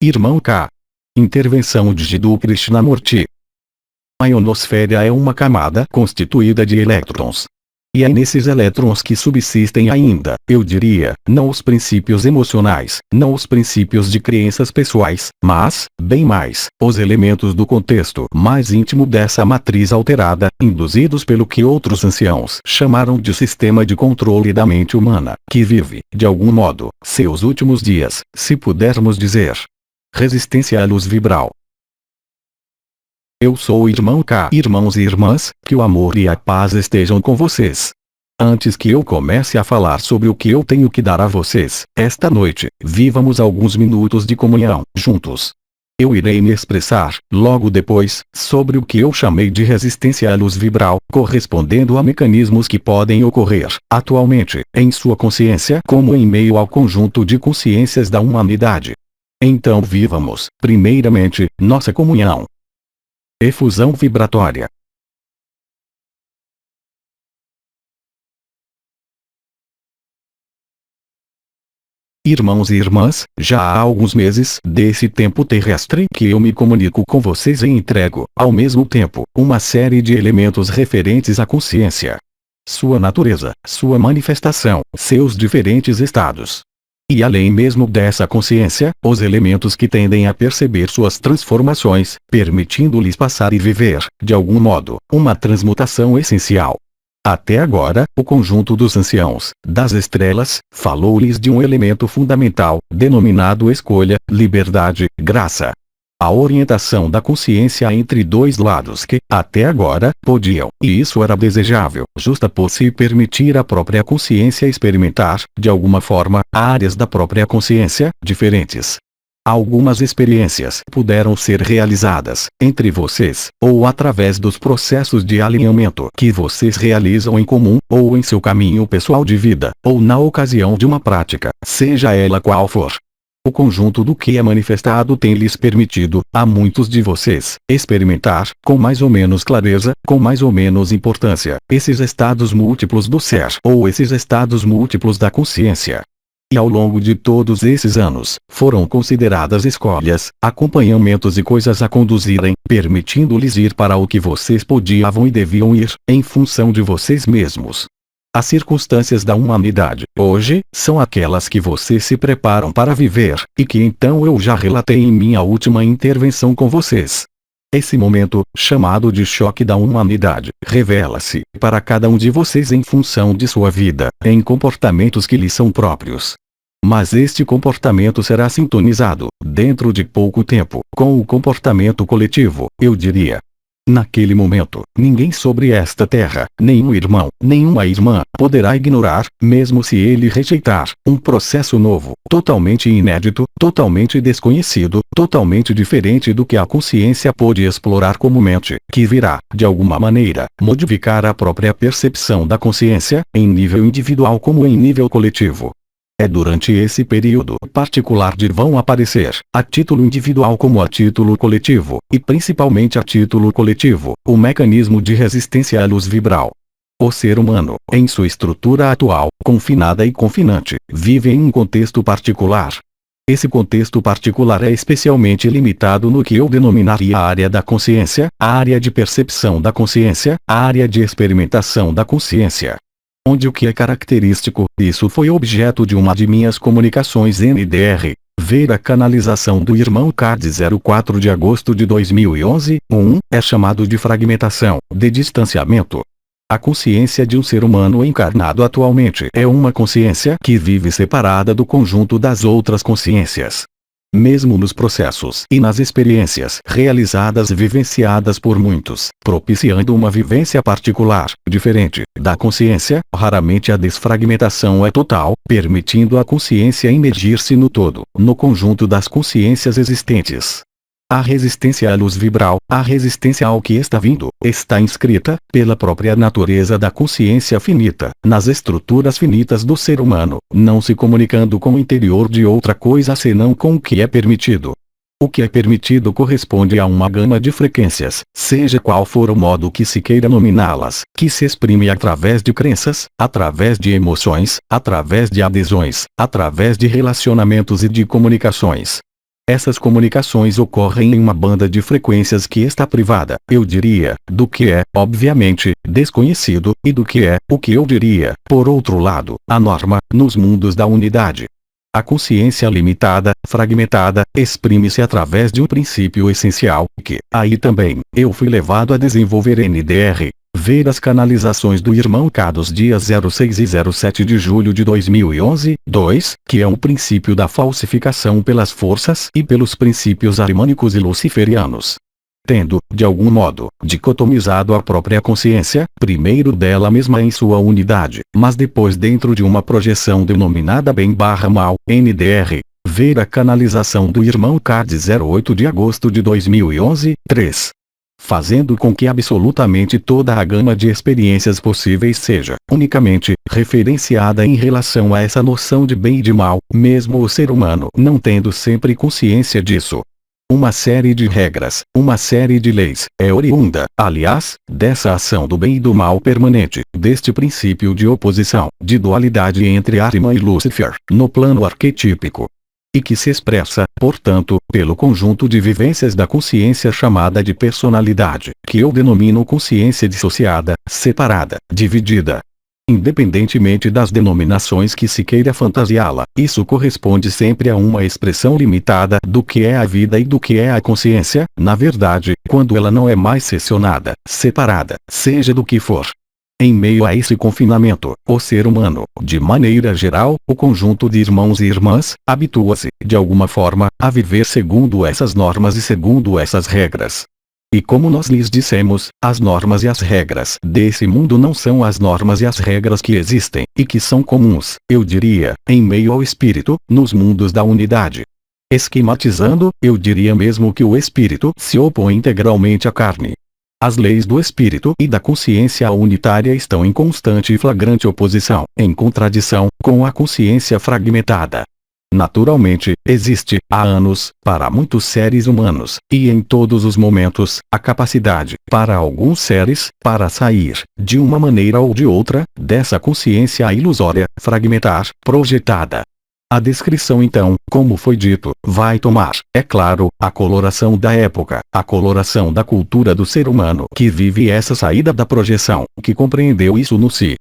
Irmão K. Intervenção de Jiddu Krishnamurti. A ionosfera é uma camada constituída de elétrons. E é nesses elétrons que subsistem ainda, eu diria, não os princípios emocionais, não os princípios de crenças pessoais, mas, bem mais, os elementos do contexto mais íntimo dessa matriz alterada, induzidos pelo que outros anciãos chamaram de sistema de controle da mente humana, que vive, de algum modo, seus últimos dias, se pudermos dizer. Resistência à luz vibral. Eu sou o irmão K. Irmãos e irmãs, que o amor e a paz estejam com vocês. Antes que eu comece a falar sobre o que eu tenho que dar a vocês, esta noite, vivamos alguns minutos de comunhão, juntos. Eu irei me expressar, logo depois, sobre o que eu chamei de resistência à luz vibral, correspondendo a mecanismos que podem ocorrer, atualmente, em sua consciência como em meio ao conjunto de consciências da humanidade. Então vivamos, primeiramente, nossa comunhão. Efusão vibratória. Irmãos e irmãs, já há alguns meses desse tempo terrestre que eu me comunico com vocês e entrego, ao mesmo tempo, uma série de elementos referentes à consciência. Sua natureza, sua manifestação, seus diferentes estados. E além mesmo dessa consciência, os elementos que tendem a perceber suas transformações, permitindo-lhes passar e viver, de algum modo, uma transmutação essencial. Até agora, o conjunto dos anciãos, das estrelas, falou-lhes de um elemento fundamental, denominado escolha, liberdade, graça. A orientação da consciência entre dois lados que, até agora, podiam, e isso era desejável, justapor-se e permitir à própria consciência experimentar, de alguma forma, áreas da própria consciência, diferentes. Algumas experiências puderam ser realizadas, entre vocês, ou através dos processos de alinhamento que vocês realizam em comum, ou em seu caminho pessoal de vida, ou na ocasião de uma prática, seja ela qual for. O conjunto do que é manifestado tem lhes permitido, a muitos de vocês, experimentar, com mais ou menos clareza, com mais ou menos importância, esses estados múltiplos do ser ou esses estados múltiplos da consciência. E ao longo de todos esses anos, foram consideradas escolhas, acompanhamentos e coisas a conduzirem, permitindo-lhes ir para o que vocês podiam e deviam ir, em função de vocês mesmos. As circunstâncias da humanidade, hoje, são aquelas que vocês se preparam para viver, e que então eu já relatei em minha última intervenção com vocês. Esse momento, chamado de choque da humanidade, revela-se, para cada um de vocês em função de sua vida, em comportamentos que lhes são próprios. Mas este comportamento será sintonizado, dentro de pouco tempo, com o comportamento coletivo, eu diria. Naquele momento, ninguém sobre esta terra, nenhum irmão, nenhuma irmã, poderá ignorar, mesmo se ele rejeitar, um processo novo, totalmente inédito, totalmente desconhecido, totalmente diferente do que a consciência pôde explorar comumente, que virá, de alguma maneira, modificar a própria percepção da consciência, em nível individual como em nível coletivo. É durante esse período particular de vão aparecer, a título individual como a título coletivo, e principalmente a título coletivo, o mecanismo de resistência à luz vibral. O ser humano, em sua estrutura atual, confinada e confinante, vive em um contexto particular. Esse contexto particular é especialmente limitado no que eu denominaria a área da consciência, a área de percepção da consciência, a área de experimentação da consciência. Onde o que é característico, isso foi objeto de uma de minhas comunicações NDR, ver a canalização do irmão K de 04 de agosto de 2011, é chamado de fragmentação, de distanciamento. A consciência de um ser humano encarnado atualmente é uma consciência que vive separada do conjunto das outras consciências. Mesmo nos processos e nas experiências realizadas e vivenciadas por muitos, propiciando uma vivência particular, diferente, da consciência, raramente a desfragmentação é total, permitindo à consciência imergir-se no todo, no conjunto das consciências existentes. A resistência à luz vibral, a resistência ao que está vindo, está inscrita, pela própria natureza da consciência finita, nas estruturas finitas do ser humano, não se comunicando com o interior de outra coisa senão com o que é permitido. O que é permitido corresponde a uma gama de frequências, seja qual for o modo que se queira nominá-las, que se exprime através de crenças, através de emoções, através de adesões, através de relacionamentos e de comunicações. Essas comunicações ocorrem em uma banda de frequências que está privada, eu diria, do que é, obviamente, desconhecido, e do que é, o que eu diria, por outro lado, a norma, nos mundos da unidade. A consciência limitada, fragmentada, exprime-se através de um princípio essencial, que, aí também, eu fui levado a desenvolver NDR. Ver as canalizações do irmão K dos dias 06 e 07 de julho de 2011, 2, que é um princípio da falsificação pelas forças e pelos princípios arimânicos e luciferianos. Tendo, de algum modo, dicotomizado a própria consciência, primeiro dela mesma em sua unidade, mas depois dentro de uma projeção denominada bem/mal, NDR. Ver a canalização do irmão K de 08 de agosto de 2011, 3. Fazendo com que absolutamente toda a gama de experiências possíveis seja, unicamente, referenciada em relação a essa noção de bem e de mal, mesmo o ser humano não tendo sempre consciência disso. Uma série de regras, uma série de leis, é oriunda, aliás, dessa ação do bem e do mal permanente, deste princípio de oposição, de dualidade entre Ahriman e Lúcifer, no plano arquetípico. E que se expressa, portanto, pelo conjunto de vivências da consciência chamada de personalidade, que eu denomino consciência dissociada, separada, dividida. Independentemente das denominações que se queira fantasiá-la, isso corresponde sempre a uma expressão limitada do que é a vida e do que é a consciência, na verdade, quando ela não é mais seccionada, separada, seja do que for. Em meio a esse confinamento, o ser humano, de maneira geral, o conjunto de irmãos e irmãs, habitua-se, de alguma forma, a viver segundo essas normas e segundo essas regras. E como nós lhes dissemos, as normas e as regras desse mundo não são as normas e as regras que existem, e que são comuns, eu diria, em meio ao espírito, nos mundos da unidade. Esquematizando, eu diria mesmo que o espírito se opõe integralmente à carne. As leis do espírito e da consciência unitária estão em constante e flagrante oposição, em contradição, com a consciência fragmentada. Naturalmente, existe, há anos, para muitos seres humanos, e em todos os momentos, a capacidade, para alguns seres, para sair, de uma maneira ou de outra, dessa consciência ilusória, fragmentar, projetada. A descrição então, como foi dito, vai tomar, é claro, a coloração da época, a coloração da cultura do ser humano que vive essa saída da projeção, que compreendeu isso no si.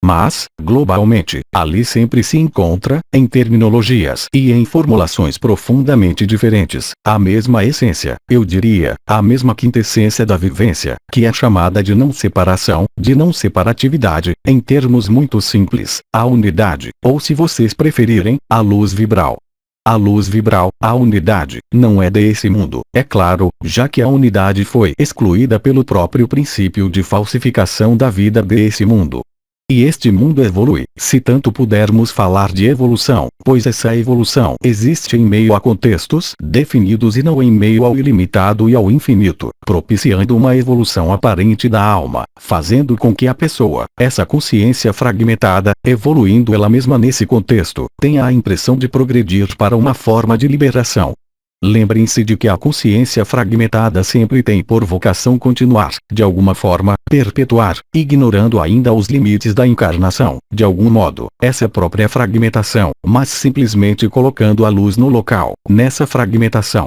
Mas, globalmente, ali sempre se encontra, em terminologias e em formulações profundamente diferentes, a mesma essência, eu diria, a mesma quintessência da vivência, que é chamada de não separação, de não separatividade, em termos muito simples, a unidade, ou se vocês preferirem, a luz vibral. A luz vibral, a unidade, não é desse mundo, é claro, já que a unidade foi excluída pelo próprio princípio de falsificação da vida desse mundo. E este mundo evolui, se tanto pudermos falar de evolução, pois essa evolução existe em meio a contextos definidos e não em meio ao ilimitado e ao infinito, propiciando uma evolução aparente da alma, fazendo com que a pessoa, essa consciência fragmentada, evoluindo ela mesma nesse contexto, tenha a impressão de progredir para uma forma de liberação. Lembrem-se de que a consciência fragmentada sempre tem por vocação continuar, de alguma forma, perpetuar, ignorando ainda os limites da encarnação, de algum modo, essa própria fragmentação, mas simplesmente colocando a luz no local, nessa fragmentação.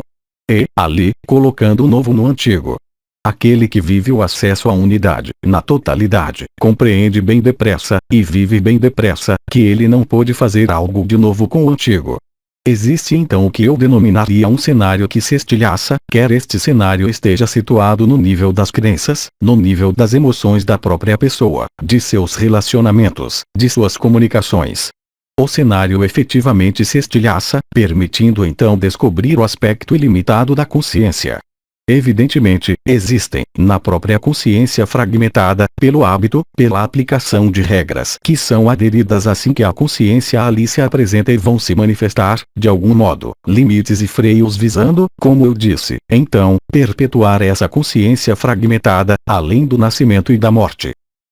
E, ali, colocando o novo no antigo. Aquele que vive o acesso à unidade, na totalidade, compreende bem depressa, e vive bem depressa, que ele não pôde fazer algo de novo com o antigo. Existe então o que eu denominaria um cenário que se estilhaça, quer este cenário esteja situado no nível das crenças, no nível das emoções da própria pessoa, de seus relacionamentos, de suas comunicações. O cenário efetivamente se estilhaça, permitindo então descobrir o aspecto ilimitado da consciência. Evidentemente, existem, na própria consciência fragmentada, pelo hábito, pela aplicação de regras que são aderidas assim que a consciência ali se apresenta e vão se manifestar, de algum modo, limites e freios visando, como eu disse, então, perpetuar essa consciência fragmentada, além do nascimento e da morte.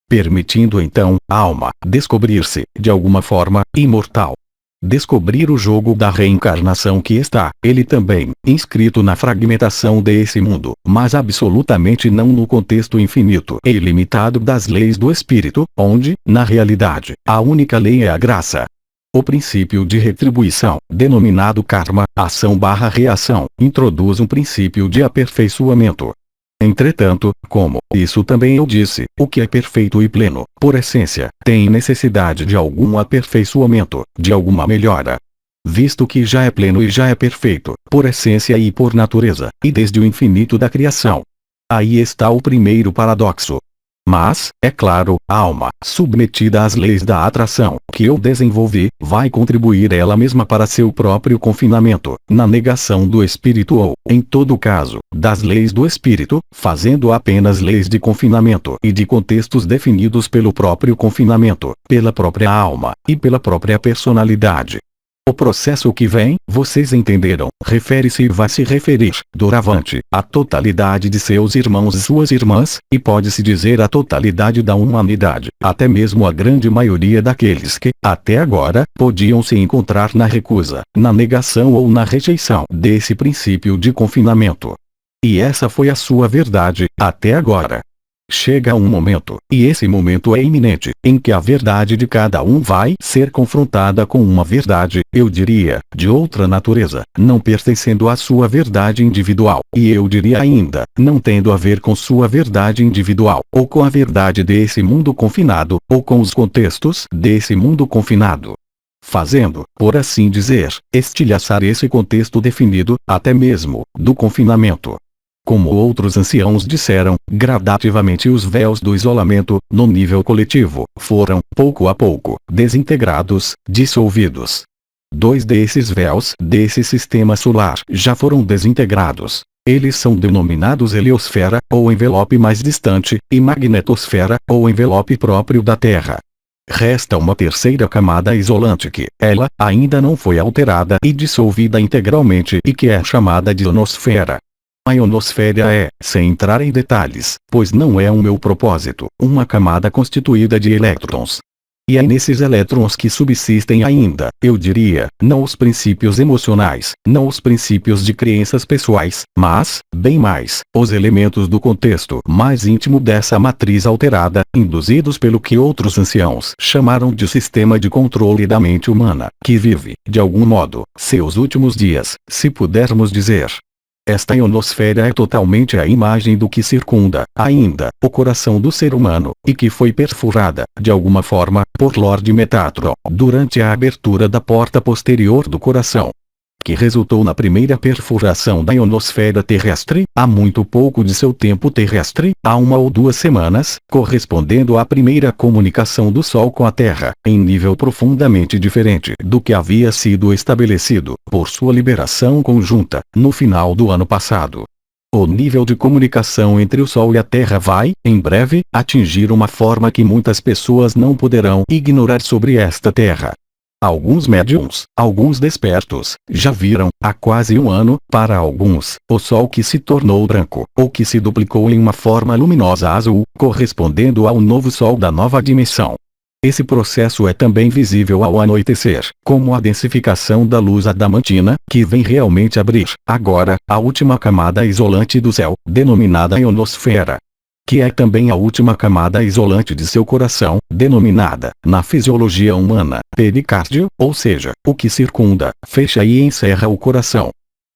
Permitindo então, a alma, descobrir-se, de alguma forma, imortal. Descobrir o jogo da reencarnação que está, ele também, inscrito na fragmentação desse mundo, mas absolutamente não no contexto infinito e ilimitado das leis do espírito, onde, na realidade, a única lei é a graça. O princípio de retribuição, denominado karma, ação/reação, introduz um princípio de aperfeiçoamento. Entretanto, como isso também eu disse, o que é perfeito e pleno, por essência, tem necessidade de algum aperfeiçoamento, de alguma melhora. Visto que já é pleno e já é perfeito, por essência e por natureza, e desde o infinito da criação. Aí está o primeiro paradoxo. Mas, é claro, a alma, submetida às leis da atração, que eu desenvolvi, vai contribuir ela mesma para seu próprio confinamento, na negação do espírito ou, em todo caso, das leis do espírito, fazendo apenas leis de confinamento e de contextos definidos pelo próprio confinamento, pela própria alma, e pela própria personalidade. O processo que vem, vocês entenderam, refere-se e vai se referir, doravante, à totalidade de seus irmãos e suas irmãs, e pode-se dizer à totalidade da humanidade, até mesmo a grande maioria daqueles que, até agora, podiam se encontrar na recusa, na negação ou na rejeição desse princípio de confinamento. E essa foi a sua verdade, até agora. Chega um momento, e esse momento é iminente, em que a verdade de cada um vai ser confrontada com uma verdade, eu diria, de outra natureza, não pertencendo à sua verdade individual, e eu diria ainda, não tendo a ver com sua verdade individual, ou com a verdade desse mundo confinado, ou com os contextos desse mundo confinado. Fazendo, por assim dizer, estilhaçar esse contexto definido, até mesmo, do confinamento. Como outros anciãos disseram, gradativamente os véus do isolamento, no nível coletivo, foram, pouco a pouco, desintegrados, dissolvidos. 2 desses véus, desse sistema solar, já foram desintegrados. Eles são denominados heliosfera, ou envelope mais distante, e magnetosfera, ou envelope próprio da Terra. Resta uma terceira camada isolante que, ela, ainda não foi alterada e dissolvida integralmente e que é chamada de ionosfera. A ionosfera é, sem entrar em detalhes, pois não é o meu propósito, uma camada constituída de elétrons. E é nesses elétrons que subsistem ainda, eu diria, não os princípios emocionais, não os princípios de crenças pessoais, mas, bem mais, os elementos do contexto mais íntimo dessa matriz alterada, induzidos pelo que outros anciãos chamaram de sistema de controle da mente humana, que vive, de algum modo, seus últimos dias, se pudermos dizer. Esta ionosfera é totalmente a imagem do que circunda, ainda, o coração do ser humano, e que foi perfurada, de alguma forma, por Lord Metatron, durante a abertura da porta posterior do coração. Que resultou na primeira perfuração da ionosfera terrestre, há muito pouco de seu tempo terrestre, há 1 ou 2 semanas, correspondendo à primeira comunicação do Sol com a Terra, em nível profundamente diferente do que havia sido estabelecido, por sua liberação conjunta, no final do ano passado. O nível de comunicação entre o Sol e a Terra vai, em breve, atingir uma forma que muitas pessoas não poderão ignorar sobre esta Terra. Alguns médiums, alguns despertos, já viram, há quase 1 ano, para alguns, o Sol que se tornou branco, ou que se duplicou em uma forma luminosa azul, correspondendo ao novo Sol da nova dimensão. Esse processo é também visível ao anoitecer, como a densificação da luz adamantina, que vem realmente abrir, agora, a última camada isolante do céu, denominada ionosfera. Que é também a última camada isolante de seu coração, denominada, na fisiologia humana, pericárdio, ou seja, o que circunda, fecha e encerra o coração.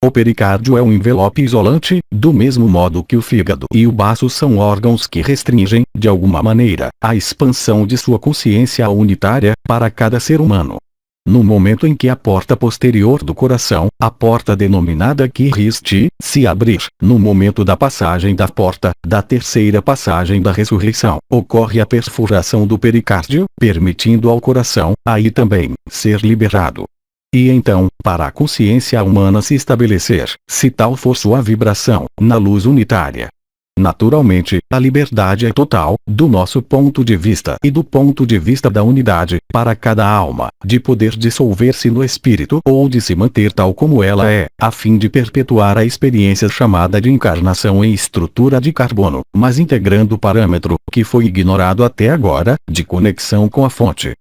O pericárdio é um envelope isolante, do mesmo modo que o fígado e o baço são órgãos que restringem, de alguma maneira, a expansão de sua consciência unitária, para cada ser humano. No momento em que a porta posterior do coração, a porta denominada Kiristi, se abrir, no momento da passagem da porta, da terceira passagem da ressurreição, ocorre a perfuração do pericárdio, permitindo ao coração, aí também, ser liberado. E então, para a consciência humana se estabelecer, se tal for sua vibração, na luz unitária. Naturalmente, a liberdade é total, do nosso ponto de vista e do ponto de vista da unidade, para cada alma, de poder dissolver-se no espírito ou de se manter tal como ela é, a fim de perpetuar a experiência chamada de encarnação em estrutura de carbono, mas integrando o parâmetro, que foi ignorado até agora, de conexão com a fonte.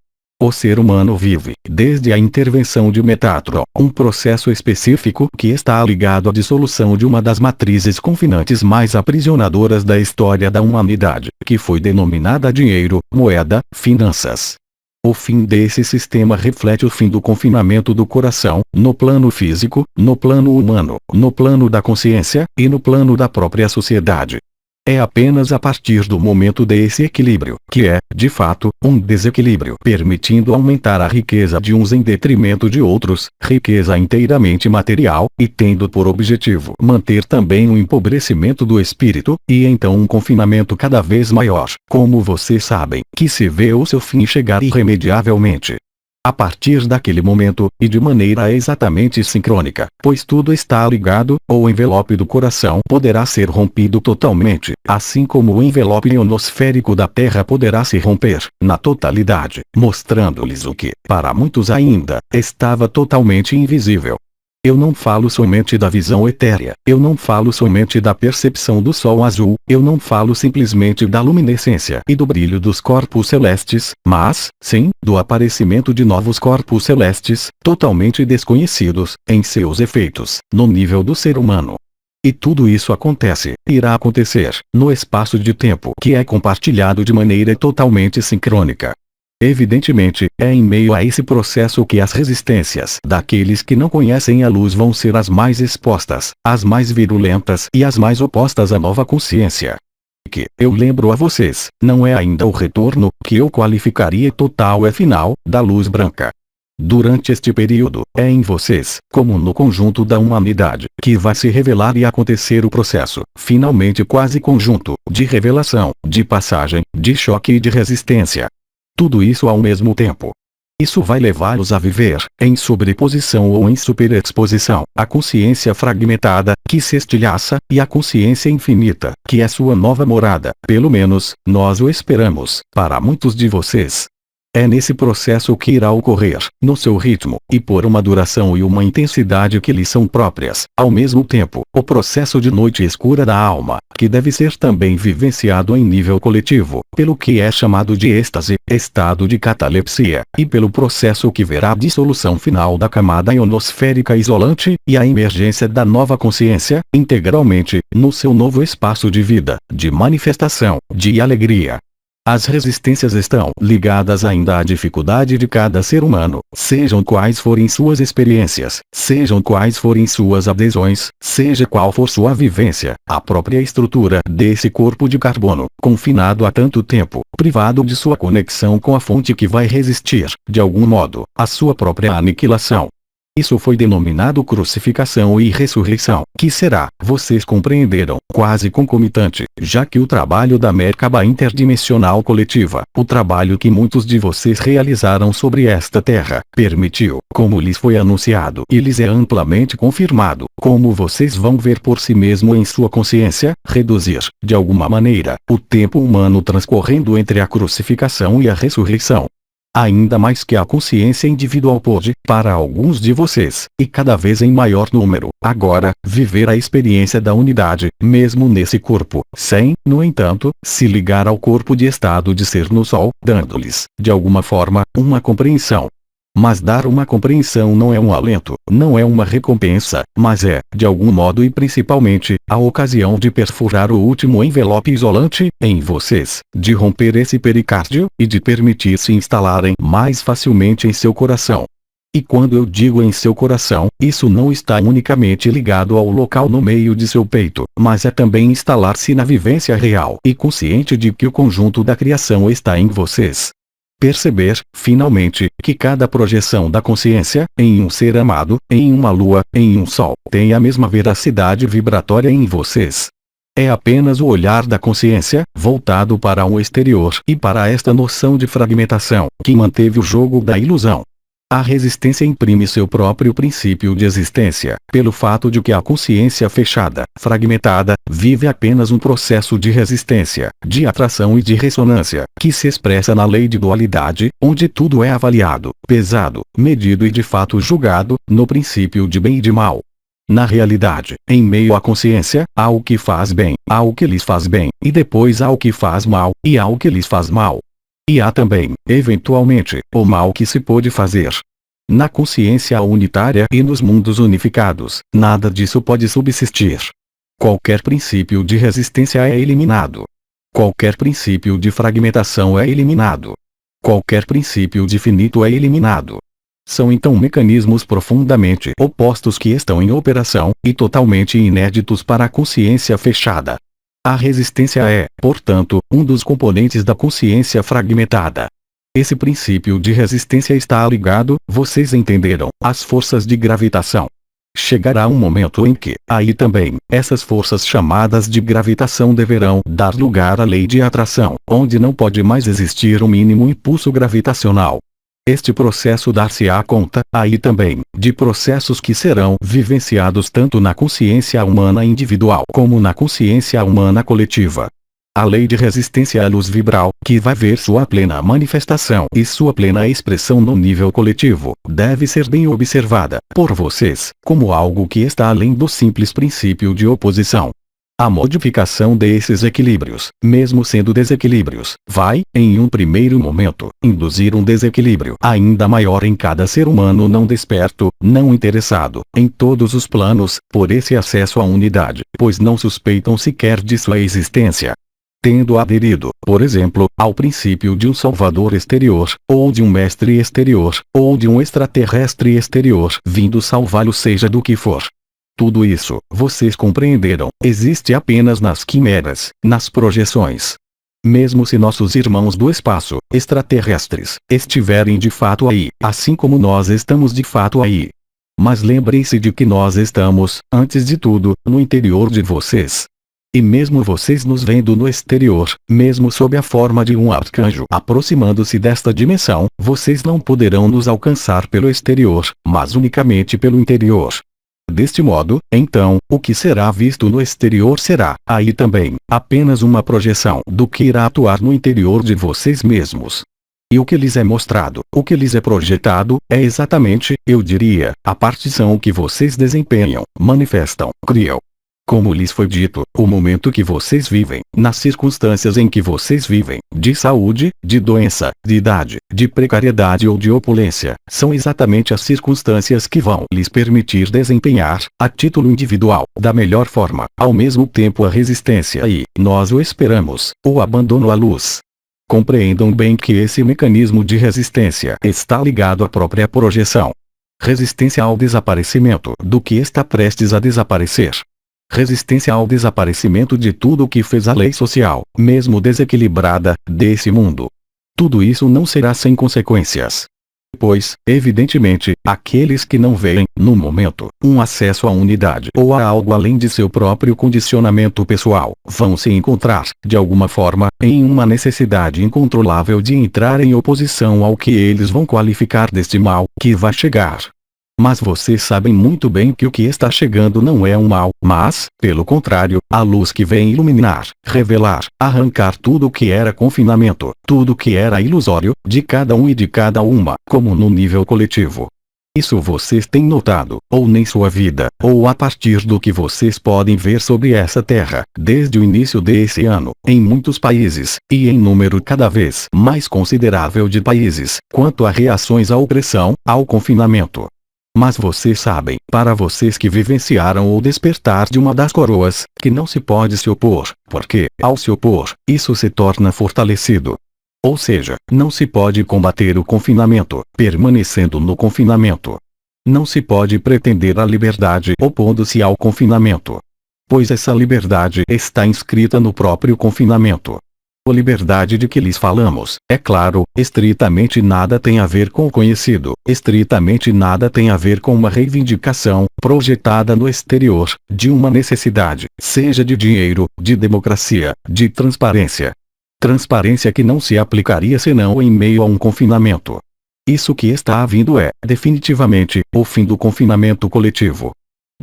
O ser humano vive, desde a intervenção de Metatron, um processo específico que está ligado à dissolução de uma das matrizes confinantes mais aprisionadoras da história da humanidade, que foi denominada dinheiro, moeda, finanças. O fim desse sistema reflete o fim do confinamento do coração, no plano físico, no plano humano, no plano da consciência, e no plano da própria sociedade. É apenas a partir do momento desse equilíbrio, que é, de fato, um desequilíbrio, permitindo aumentar a riqueza de uns em detrimento de outros, riqueza inteiramente material, e tendo por objetivo manter também o empobrecimento do espírito, e então um confinamento cada vez maior, como vocês sabem, que se vê o seu fim chegar irremediavelmente. A partir daquele momento, e de maneira exatamente sincrônica, pois tudo está ligado, o envelope do coração poderá ser rompido totalmente, assim como o envelope ionosférico da Terra poderá se romper, na totalidade, mostrando-lhes o que, para muitos ainda, estava totalmente invisível. Eu não falo somente da visão etérea, eu não falo somente da percepção do sol azul, eu não falo simplesmente da luminescência e do brilho dos corpos celestes, mas, sim, do aparecimento de novos corpos celestes, totalmente desconhecidos, em seus efeitos, no nível do ser humano. E tudo isso acontece, irá acontecer, no espaço de tempo que é compartilhado de maneira totalmente sincrônica. Evidentemente, é em meio a esse processo que as resistências daqueles que não conhecem a luz vão ser as mais expostas, as mais virulentas e as mais opostas à nova consciência. Que, eu lembro a vocês, não é ainda o retorno, que eu qualificaria total e final, da luz branca. Durante este período, é em vocês, como no conjunto da humanidade, que vai se revelar e acontecer o processo, finalmente quase conjunto, de revelação, de passagem, de choque e de resistência. Tudo isso ao mesmo tempo. Isso vai levá-los a viver, em sobreposição ou em superexposição, a consciência fragmentada, que se estilhaça, e a consciência infinita, que é sua nova morada, pelo menos, nós o esperamos, para muitos de vocês. É nesse processo que irá ocorrer, no seu ritmo, e por uma duração e uma intensidade que lhes são próprias, ao mesmo tempo, o processo de noite escura da alma, que deve ser também vivenciado em nível coletivo, pelo que é chamado de êxtase, estado de catalepsia, e pelo processo que verá a dissolução final da camada ionosférica isolante, e a emergência da nova consciência, integralmente, no seu novo espaço de vida, de manifestação, de alegria. As resistências estão ligadas ainda à dificuldade de cada ser humano, sejam quais forem suas experiências, sejam quais forem suas adesões, seja qual for sua vivência, a própria estrutura desse corpo de carbono, confinado há tanto tempo, privado de sua conexão com a fonte que vai resistir, de algum modo, à sua própria aniquilação. Isso foi denominado crucificação e ressurreição, que será, vocês compreenderam, quase concomitante, já que o trabalho da Merkaba interdimensional coletiva, o trabalho que muitos de vocês realizaram sobre esta terra, permitiu, como lhes foi anunciado e lhes é amplamente confirmado, como vocês vão ver por si mesmo em sua consciência, reduzir, de alguma maneira, o tempo humano transcorrendo entre a crucificação e a ressurreição. Ainda mais que a consciência individual pôde, para alguns de vocês, e cada vez em maior número, agora, viver a experiência da unidade, mesmo nesse corpo, sem, no entanto, se ligar ao corpo de estado de ser no Sol, dando-lhes, de alguma forma, uma compreensão. Mas dar uma compreensão não é um alento, não é uma recompensa, mas é, de algum modo e principalmente, a ocasião de perfurar o último envelope isolante, em vocês, de romper esse pericárdio, e de permitir-se instalarem mais facilmente em seu coração. E quando eu digo em seu coração, isso não está unicamente ligado ao local no meio de seu peito, mas é também instalar-se na vivência real e consciente de que o conjunto da criação está em vocês. Perceber, finalmente, que cada projeção da consciência, em um ser amado, em uma lua, em um sol, tem a mesma veracidade vibratória em vocês. É apenas o olhar da consciência, voltado para o exterior e para esta noção de fragmentação, que manteve o jogo da ilusão. A resistência imprime seu próprio princípio de existência, pelo fato de que a consciência fechada, fragmentada, vive apenas um processo de resistência, de atração e de ressonância, que se expressa na lei de dualidade, onde tudo é avaliado, pesado, medido e de fato julgado, no princípio de bem e de mal. Na realidade, em meio à consciência, há o que faz bem, há o que lhes faz bem, e depois há o que faz mal, e há o que lhes faz mal. E há também, eventualmente, o mal que se pode fazer. Na consciência unitária e nos mundos unificados, nada disso pode subsistir. Qualquer princípio de resistência é eliminado. Qualquer princípio de fragmentação é eliminado. Qualquer princípio de finito é eliminado. São então mecanismos profundamente opostos que estão em operação, e totalmente inéditos para a consciência fechada. A resistência é, portanto, um dos componentes da consciência fragmentada. Esse princípio de resistência está ligado, vocês entenderam, às forças de gravitação. Chegará um momento em que, aí também, essas forças chamadas de gravitação deverão dar lugar à lei de atração, onde não pode mais existir um mínimo impulso gravitacional. Este processo dar-se-á conta, aí também, de processos que serão vivenciados tanto na consciência humana individual como na consciência humana coletiva. A lei de resistência à luz vibral, que vai ver sua plena manifestação e sua plena expressão no nível coletivo, deve ser bem observada, por vocês, como algo que está além do simples princípio de oposição. A modificação desses equilíbrios, mesmo sendo desequilíbrios, vai, em um primeiro momento, induzir um desequilíbrio ainda maior em cada ser humano não desperto, não interessado, em todos os planos, por esse acesso à unidade, pois não suspeitam sequer de sua existência. Tendo aderido, por exemplo, ao princípio de um salvador exterior, ou de um mestre exterior, ou de um extraterrestre exterior vindo salvá-lo seja do que for. Tudo isso, vocês compreenderam, existe apenas nas quimeras, nas projeções. Mesmo se nossos irmãos do espaço, extraterrestres, estiverem de fato aí, assim como nós estamos de fato aí. Mas lembrem-se de que nós estamos, antes de tudo, no interior de vocês. E mesmo vocês nos vendo no exterior, mesmo sob a forma de um arcanjo aproximando-se desta dimensão, vocês não poderão nos alcançar pelo exterior, mas unicamente pelo interior. Deste modo, então, o que será visto no exterior será, aí também, apenas uma projeção do que irá atuar no interior de vocês mesmos. E o que lhes é mostrado, o que lhes é projetado, é exatamente, eu diria, a partição que vocês desempenham, manifestam, criam. Como lhes foi dito, o momento que vocês vivem, nas circunstâncias em que vocês vivem, de saúde, de doença, de idade, de precariedade ou de opulência, são exatamente as circunstâncias que vão lhes permitir desempenhar, a título individual, da melhor forma, ao mesmo tempo a resistência e, nós o esperamos, o abandono à luz. Compreendam bem que esse mecanismo de resistência está ligado à própria projeção. Resistência ao desaparecimento do que está prestes a desaparecer. Resistência ao desaparecimento de tudo o que fez a lei social, mesmo desequilibrada, desse mundo. Tudo isso não será sem consequências. Pois, evidentemente, aqueles que não veem, no momento, um acesso à unidade ou a algo além de seu próprio condicionamento pessoal, vão se encontrar, de alguma forma, em uma necessidade incontrolável de entrar em oposição ao que eles vão qualificar deste mal, que vai chegar. Mas vocês sabem muito bem que o que está chegando não é um mal, mas, pelo contrário, a luz que vem iluminar, revelar, arrancar tudo o que era confinamento, tudo o que era ilusório, de cada um e de cada uma, como no nível coletivo. Isso vocês têm notado, ou nem sua vida, ou a partir do que vocês podem ver sobre essa terra, desde o início desse ano, em muitos países, e em número cada vez mais considerável de países, quanto a reações à opressão, ao confinamento. Mas vocês sabem, para vocês que vivenciaram o despertar de uma das coroas, que não se pode se opor, porque, ao se opor, isso se torna fortalecido. Ou seja, não se pode combater o confinamento, permanecendo no confinamento. Não se pode pretender a liberdade opondo-se ao confinamento. Pois essa liberdade está inscrita no próprio confinamento. A liberdade de que lhes falamos, é claro, estritamente nada tem a ver com o conhecido, estritamente nada tem a ver com uma reivindicação, projetada no exterior, de uma necessidade, seja de dinheiro, de democracia, de transparência. Transparência que não se aplicaria senão em meio a um confinamento. Isso que está havindo é, definitivamente, o fim do confinamento coletivo.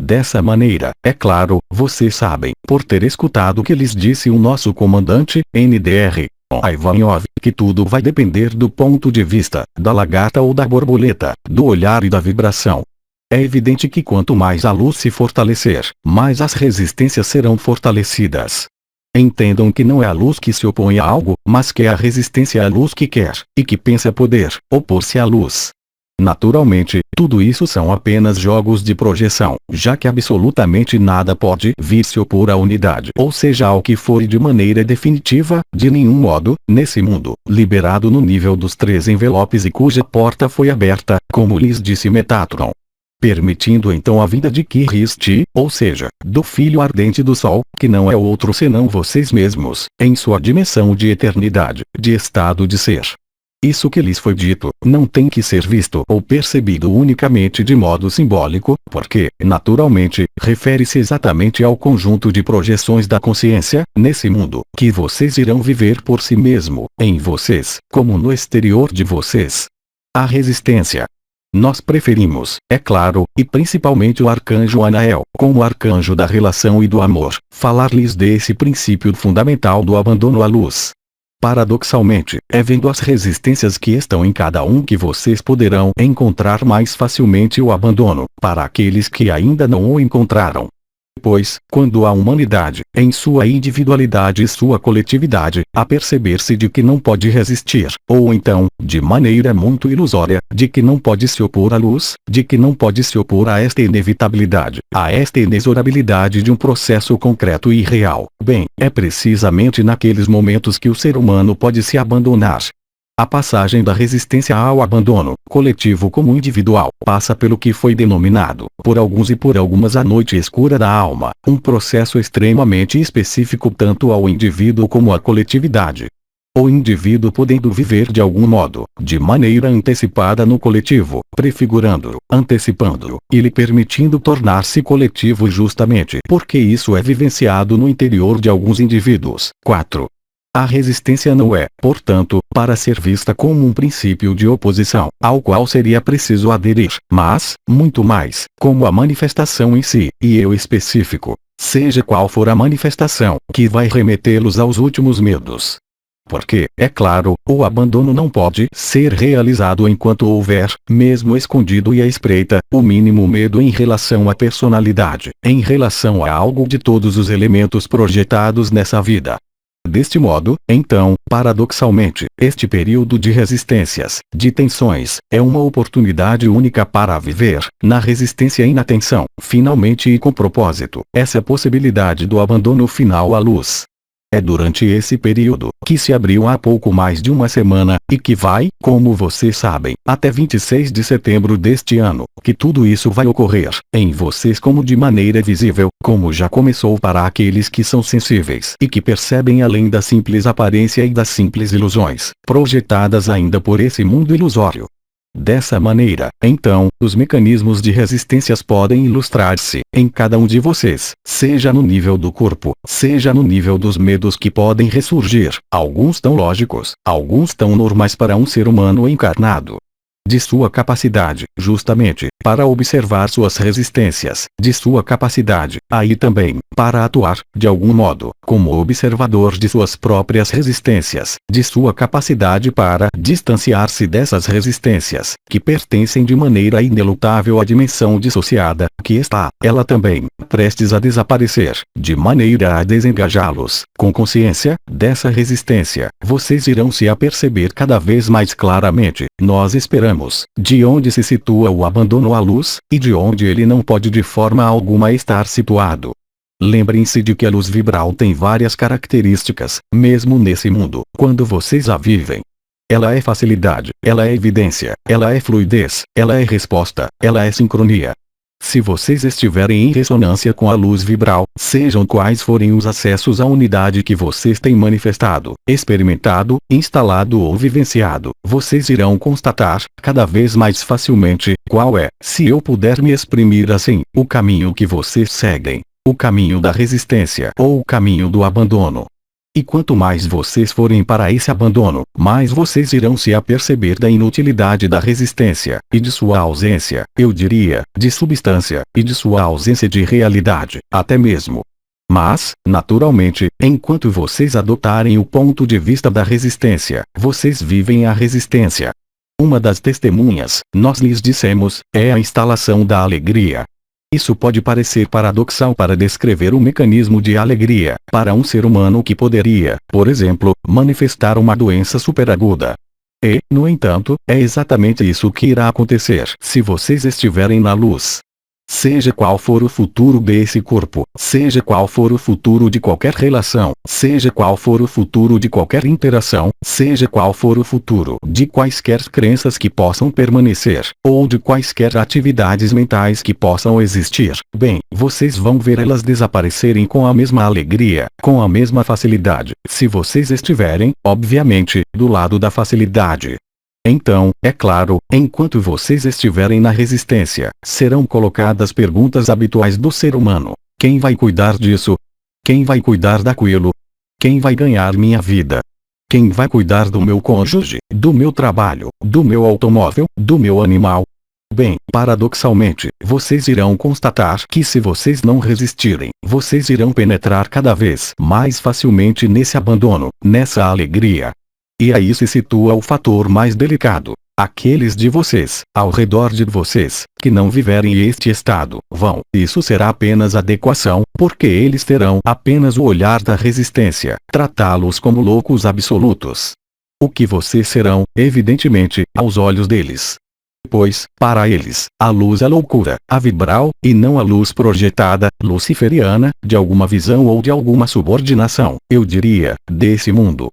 Dessa maneira, é claro, vocês sabem, por ter escutado o que lhes disse o nosso comandante, NDR, Ivanov, que tudo vai depender do ponto de vista, da lagarta ou da borboleta, do olhar e da vibração. É evidente que quanto mais a luz se fortalecer, mais as resistências serão fortalecidas. Entendam que não é a luz que se opõe a algo, mas que é a resistência à luz que quer, e que pensa poder, opor-se à luz. Naturalmente, tudo isso são apenas jogos de projeção, já que absolutamente nada pode vir se opor à unidade, ou seja, ao que for de maneira definitiva, de nenhum modo, nesse mundo, liberado no nível dos 3 envelopes e cuja porta foi aberta, como lhes disse Metatron. Permitindo então a vinda de Kirist, ou seja, do Filho ardente do Sol, que não é outro senão vocês mesmos, em sua dimensão de eternidade, de estado de ser. Isso que lhes foi dito, não tem que ser visto ou percebido unicamente de modo simbólico, porque, naturalmente, refere-se exatamente ao conjunto de projeções da consciência, nesse mundo, que vocês irão viver por si mesmo, em vocês, como no exterior de vocês. A resistência. Nós preferimos, é claro, e principalmente o arcanjo Anael, como arcanjo da relação e do amor, falar-lhes desse princípio fundamental do abandono à luz. Paradoxalmente, é vendo as resistências que estão em cada um que vocês poderão encontrar mais facilmente o abandono, para aqueles que ainda não o encontraram. Pois, quando a humanidade, em sua individualidade e sua coletividade, a perceber-se de que não pode resistir, ou então, de maneira muito ilusória, de que não pode se opor à luz, de que não pode se opor a esta inevitabilidade, a esta inexorabilidade de um processo concreto e real, bem, é precisamente naqueles momentos que o ser humano pode se abandonar. A passagem da resistência ao abandono, coletivo como individual, passa pelo que foi denominado, por alguns e por algumas, a noite escura da alma, um processo extremamente específico tanto ao indivíduo como à coletividade. O indivíduo podendo viver de algum modo, de maneira antecipada no coletivo, prefigurando-o, antecipando-o, e lhe permitindo tornar-se coletivo justamente porque isso é vivenciado no interior de alguns indivíduos. 4. A resistência não é, portanto, para ser vista como um princípio de oposição, ao qual seria preciso aderir, mas, muito mais, como a manifestação em si, e eu específico, seja qual for a manifestação, que vai remetê-los aos últimos medos. Porque, é claro, o abandono não pode ser realizado enquanto houver, mesmo escondido e à espreita, o mínimo medo em relação à personalidade, em relação a algo de todos os elementos projetados nessa vida. Deste modo, então, paradoxalmente, este período de resistências, de tensões, é uma oportunidade única para viver, na resistência e na tensão, finalmente e com propósito, essa possibilidade do abandono final à luz. É durante esse período, que se abriu há pouco mais de uma semana, e que vai, como vocês sabem, até 26 de setembro deste ano, que tudo isso vai ocorrer, em vocês como de maneira visível, como já começou para aqueles que são sensíveis e que percebem além da simples aparência e das simples ilusões, projetadas ainda por esse mundo ilusório. Dessa maneira, então, os mecanismos de resistências podem ilustrar-se, em cada um de vocês, seja no nível do corpo, seja no nível dos medos que podem ressurgir, alguns tão lógicos, alguns tão normais para um ser humano encarnado. De sua capacidade, justamente, para observar suas resistências, de sua capacidade, aí também, para atuar, de algum modo, como observador de suas próprias resistências, de sua capacidade para distanciar-se dessas resistências, que pertencem de maneira inelutável à dimensão dissociada, que está, ela também, prestes a desaparecer, de maneira a desengajá-los, com consciência, dessa resistência, vocês irão se aperceber cada vez mais claramente, nós esperamos, de onde se situa o abandono à luz, e de onde ele não pode de forma alguma estar situado. Lembrem-se de que a luz vibral tem várias características, mesmo nesse mundo, quando vocês a vivem. Ela é facilidade, ela é evidência, ela é fluidez, ela é resposta, ela é sincronia. Se vocês estiverem em ressonância com a luz vibral, sejam quais forem os acessos à unidade que vocês têm manifestado, experimentado, instalado ou vivenciado, vocês irão constatar, cada vez mais facilmente, qual é, se eu puder me exprimir assim, o caminho que vocês seguem. O caminho da resistência ou o caminho do abandono. E quanto mais vocês forem para esse abandono, mais vocês irão se aperceber da inutilidade da resistência, e de sua ausência, eu diria, de substância, e de sua ausência de realidade, até mesmo. Mas, naturalmente, enquanto vocês adotarem o ponto de vista da resistência, vocês vivem a resistência. Uma das testemunhas, nós lhes dissemos, é a instalação da alegria. Isso pode parecer paradoxal para descrever o mecanismo de alegria, para um ser humano que poderia, por exemplo, manifestar uma doença superaguda. E, no entanto, é exatamente isso que irá acontecer se vocês estiverem na luz. Seja qual for o futuro desse corpo, seja qual for o futuro de qualquer relação, seja qual for o futuro de qualquer interação, seja qual for o futuro de quaisquer crenças que possam permanecer, ou de quaisquer atividades mentais que possam existir, bem, vocês vão ver elas desaparecerem com a mesma alegria, com a mesma facilidade, se vocês estiverem, obviamente, do lado da facilidade. Então, é claro, enquanto vocês estiverem na resistência, serão colocadas perguntas habituais do ser humano. Quem vai cuidar disso? Quem vai cuidar daquilo? Quem vai ganhar minha vida? Quem vai cuidar do meu cônjuge, do meu trabalho, do meu automóvel, do meu animal? Bem, paradoxalmente, vocês irão constatar que se vocês não resistirem, vocês irão penetrar cada vez mais facilmente nesse abandono, nessa alegria. E aí se situa o fator mais delicado. Aqueles de vocês, ao redor de vocês, que não viverem este estado, vão. Isso será apenas adequação, porque eles terão apenas o olhar da resistência, tratá-los como loucos absolutos. O que vocês serão, evidentemente, aos olhos deles. Pois, para eles, a luz é loucura, a vibral, e não a luz projetada, luciferiana, de alguma visão ou de alguma subordinação, eu diria, desse mundo.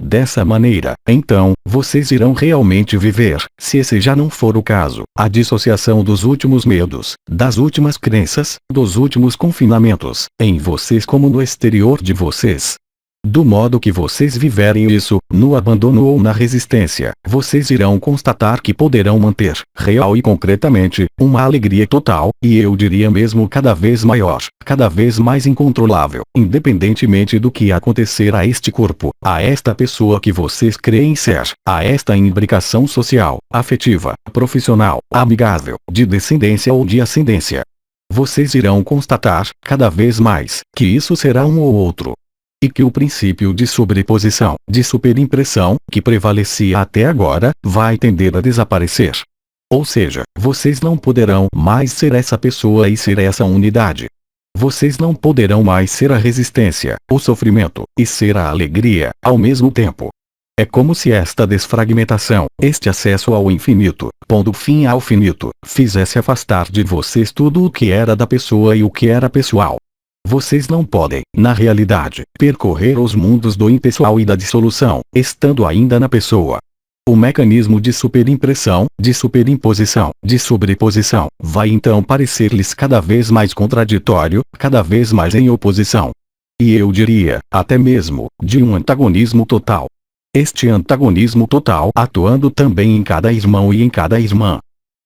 Dessa maneira, então, vocês irão realmente viver, se esse já não for o caso, a dissociação dos últimos medos, das últimas crenças, dos últimos confinamentos, em vocês como no exterior de vocês. Do modo que vocês viverem isso, no abandono ou na resistência, vocês irão constatar que poderão manter, real e concretamente, uma alegria total, e eu diria mesmo cada vez maior, cada vez mais incontrolável, independentemente do que acontecer a este corpo, a esta pessoa que vocês creem ser, a esta imbricação social, afetiva, profissional, amigável, de descendência ou de ascendência. Vocês irão constatar, cada vez mais, que isso será um ou outro. E que o princípio de sobreposição, de superimpressão, que prevalecia até agora, vai tender a desaparecer. Ou seja, vocês não poderão mais ser essa pessoa e ser essa unidade. Vocês não poderão mais ser a resistência, o sofrimento, e ser a alegria, ao mesmo tempo. É como se esta desfragmentação, este acesso ao infinito, pondo fim ao finito, fizesse afastar de vocês tudo o que era da pessoa e o que era pessoal. Vocês não podem, na realidade, percorrer os mundos do impessoal e da dissolução, estando ainda na pessoa. O mecanismo de superimpressão, de superimposição, de sobreposição, vai então parecer-lhes cada vez mais contraditório, cada vez mais em oposição. E eu diria, até mesmo, de um antagonismo total. Este antagonismo total atuando também em cada irmão e em cada irmã.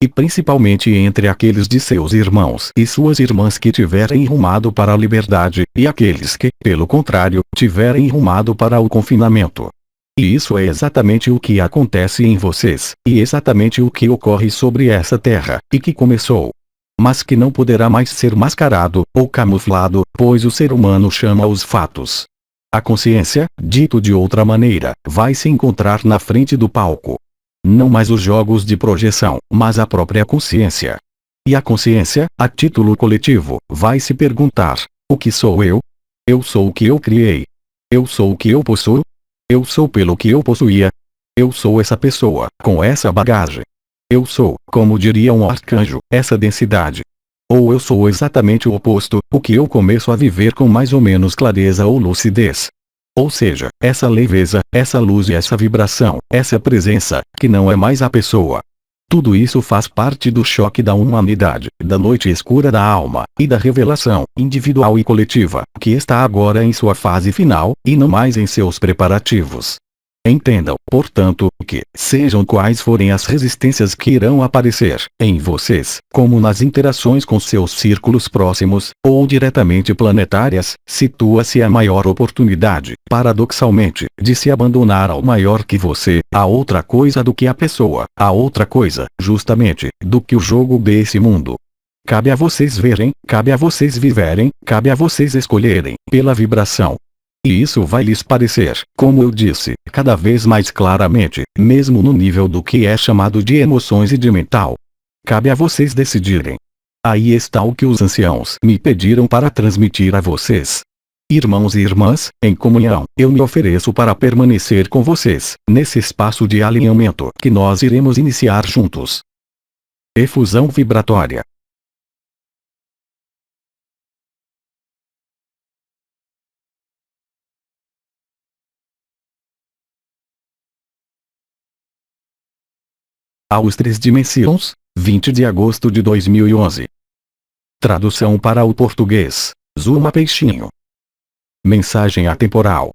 E principalmente entre aqueles de seus irmãos e suas irmãs que tiverem rumado para a liberdade, e aqueles que, pelo contrário, tiverem rumado para o confinamento. E isso é exatamente o que acontece em vocês, e exatamente o que ocorre sobre essa terra, e que começou. Mas que não poderá mais ser mascarado, ou camuflado, pois o ser humano chama os fatos. A consciência, dito de outra maneira, vai se encontrar na frente do palco. Não mais os jogos de projeção, mas a própria consciência. E a consciência, a título coletivo, vai se perguntar: o que sou eu? Eu sou o que eu criei. Eu sou o que eu possuo? Eu sou pelo que eu possuía. Eu sou essa pessoa, com essa bagagem. Eu sou, como diria um arcanjo, essa densidade. Ou eu sou exatamente o oposto, o que eu começo a viver com mais ou menos clareza ou lucidez. Ou seja, essa leveza, essa luz e essa vibração, essa presença, que não é mais a pessoa. Tudo isso faz parte do choque da humanidade, da noite escura da alma, e da revelação, individual e coletiva, que está agora em sua fase final, e não mais em seus preparativos. Entendam, portanto, que, sejam quais forem as resistências que irão aparecer, em vocês, como nas interações com seus círculos próximos, ou diretamente planetárias, situa-se a maior oportunidade, paradoxalmente, de se abandonar ao maior que você, a outra coisa do que a pessoa, a outra coisa, justamente, do que o jogo desse mundo. Cabe a vocês verem, cabe a vocês viverem, cabe a vocês escolherem, pela vibração. E isso vai lhes parecer, como eu disse, cada vez mais claramente, mesmo no nível do que é chamado de emoções e de mental. Cabe a vocês decidirem. Aí está o que os anciãos me pediram para transmitir a vocês. Irmãos e irmãs, em comunhão, eu me ofereço para permanecer com vocês, nesse espaço de alinhamento que nós iremos iniciar juntos. Efusão vibratória. Aos 3 dimensões, 20 de agosto de 2011. Tradução para o português, Zuma Peixinho. Mensagem atemporal.